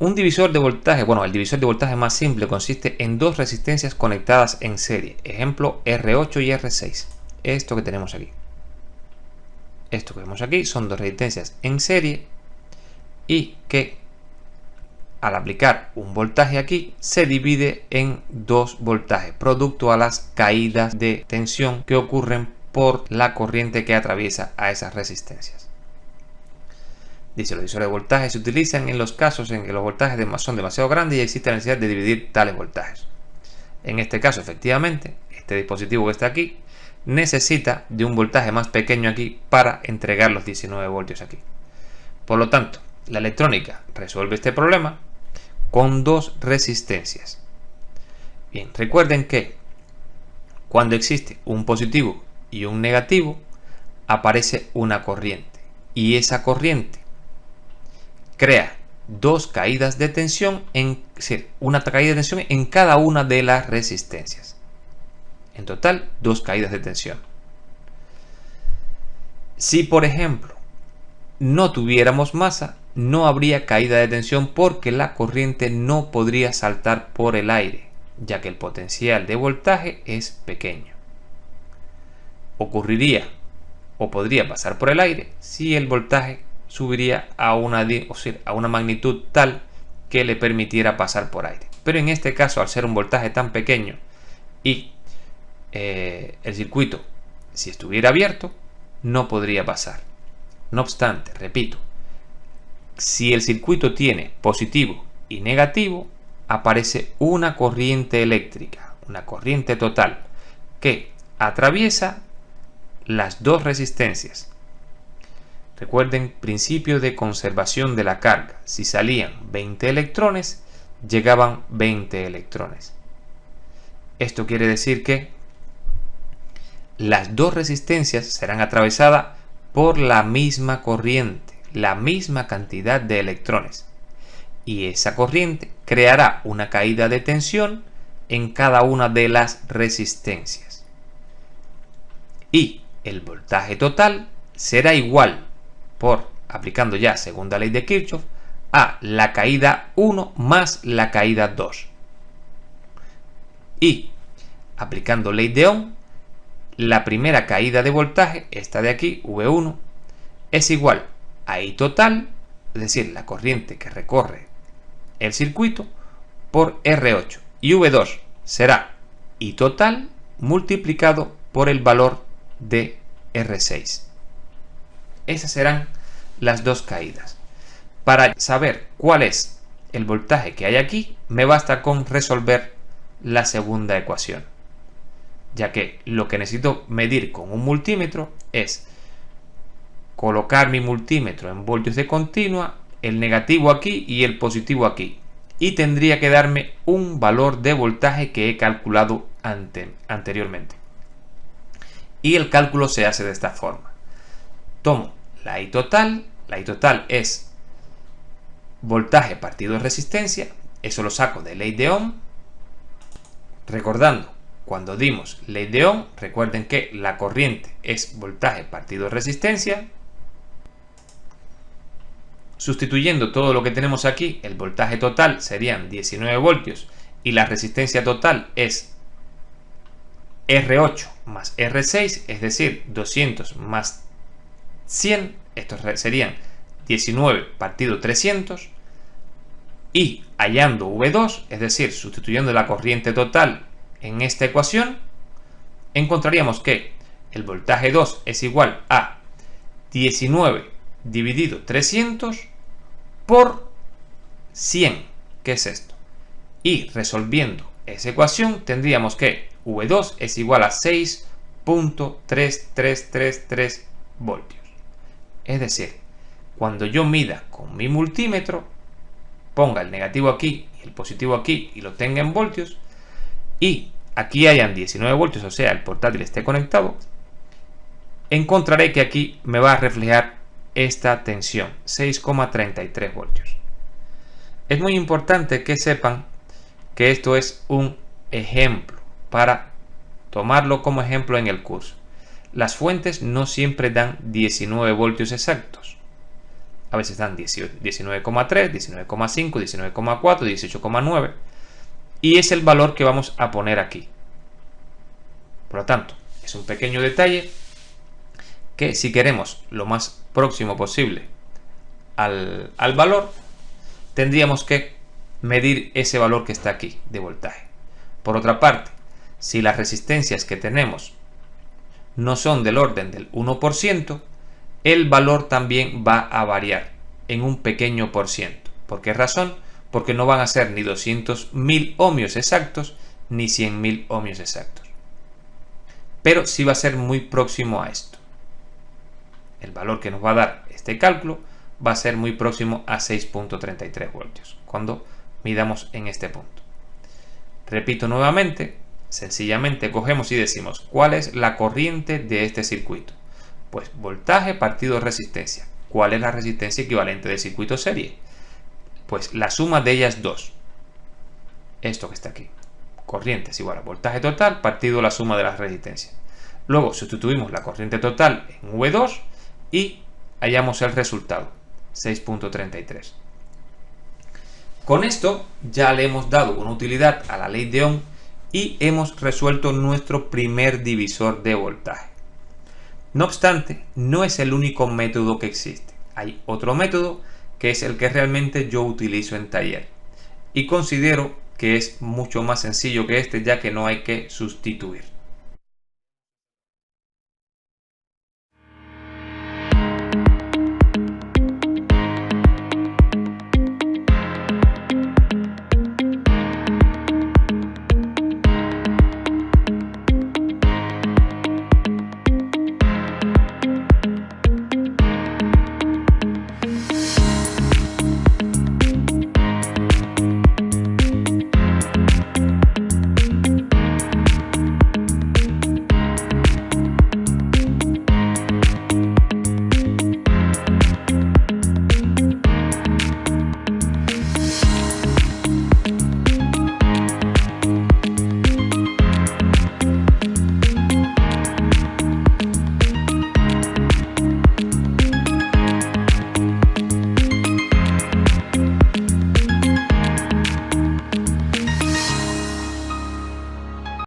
Un divisor de voltaje, bueno, el divisor de voltaje más simple consiste en dos resistencias conectadas en serie. Ejemplo, R8 y R6. Esto que tenemos aquí. Esto que vemos aquí son dos resistencias en serie y que al aplicar un voltaje aquí se divide en dos voltajes, producto a las caídas de tensión que ocurren por la corriente que atraviesa a esas resistencias. Dice, los divisores de voltaje se utilizan en los casos en que los voltajes son demasiado grandes y existe la necesidad de dividir tales voltajes. En este caso, efectivamente, este dispositivo que está aquí necesita de un voltaje más pequeño aquí para entregar los 19 voltios aquí. Por lo tanto, la electrónica resuelve este problema con dos resistencias. Bien, recuerden que cuando existe un positivo y un negativo, aparece una corriente. Y esa corriente crea dos caídas de tensión, una caída de tensión en cada una de las resistencias. En total, dos caídas de tensión. Si, por ejemplo, no tuviéramos masa, no habría caída de tensión porque la corriente no podría saltar por el aire, ya que el potencial de voltaje es pequeño. Ocurriría o podría pasar por el aire si el voltaje subiría a una magnitud tal que le permitiera pasar por aire. Pero en este caso, al ser un voltaje tan pequeño y el circuito, si estuviera abierto, no podría pasar. No obstante, repito, si el circuito tiene positivo y negativo, aparece una corriente eléctrica, una corriente total, que atraviesa las dos resistencias. Recuerden, principio de conservación de la carga. Si salían 20 electrones, llegaban 20 electrones. Esto quiere decir que las dos resistencias serán atravesadas por la misma corriente, la misma cantidad de electrones. Y esa corriente creará una caída de tensión en cada una de las resistencias. Y el voltaje total será igual, aplicando ya segunda ley de Kirchhoff, a la caída 1 más la caída 2. Y aplicando ley de Ohm, la primera caída de voltaje, esta de aquí, V1, es igual a I total, es decir, la corriente que recorre el circuito, por R8. Y V2 será I total multiplicado por el valor de R6. Esas serán las dos caídas. Para saber cuál es el voltaje que hay aquí, me basta con resolver la segunda ecuación, ya que lo que necesito medir con un multímetro es colocar mi multímetro en voltios de continua, el negativo aquí y el positivo aquí, y tendría que darme un valor de voltaje que he calculado anteriormente. Y el cálculo se hace de esta forma. Tomo la I total es voltaje partido resistencia, eso lo saco de ley de Ohm. Recordando, cuando dimos ley de Ohm, recuerden que la corriente es voltaje partido resistencia. Sustituyendo todo lo que tenemos aquí, el voltaje total serían 19 voltios y la resistencia total es R8 más R6, es decir, 200 más 100, estos serían 19 partido 300, y hallando V2, es decir, sustituyendo la corriente total en esta ecuación, encontraríamos que el voltaje 2 es igual a 19 dividido 300 por 100, que es esto. Y resolviendo esa ecuación tendríamos que V2 es igual a 6.3333 voltios. Es decir, cuando yo mida con mi multímetro, ponga el negativo aquí y el positivo aquí y lo tenga en voltios, y aquí hayan 19 voltios, o sea, el portátil esté conectado, encontraré que aquí me va a reflejar esta tensión, 6,33 voltios. Es muy importante que sepan que esto es un ejemplo para tomarlo como ejemplo en el curso. Las fuentes no siempre dan 19 voltios exactos. A veces dan 19,3, 19,5, 19,4, 18,9. Y es el valor que vamos a poner aquí. Por lo tanto, es un pequeño detalle que si queremos lo más próximo posible al valor, tendríamos que medir ese valor que está aquí de voltaje. Por otra parte, si las resistencias que tenemos no son del orden del 1%, el valor también va a variar en un pequeño por ciento. ¿Por qué razón? Porque no van a ser ni 200.000 ohmios exactos ni 100.000 ohmios exactos. Pero sí va a ser muy próximo a esto. El valor que nos va a dar este cálculo va a ser muy próximo a 6.33 voltios cuando midamos en este punto. Repito nuevamente, sencillamente cogemos y decimos ¿cuál es la corriente de este circuito? Pues voltaje partido resistencia. ¿Cuál es la resistencia equivalente del circuito serie? Pues la suma de ellas dos. Esto que está aquí. Corriente es igual a voltaje total partido la suma de las resistencias. Luego sustituimos la corriente total en V2 y hallamos el resultado, 6.33. Con esto ya le hemos dado una utilidad a la ley de Ohm y hemos resuelto nuestro primer divisor de voltaje. No obstante, no es el único método que existe. Hay otro método que es el que realmente yo utilizo en taller y considero que es mucho más sencillo que este, ya que no hay que sustituir.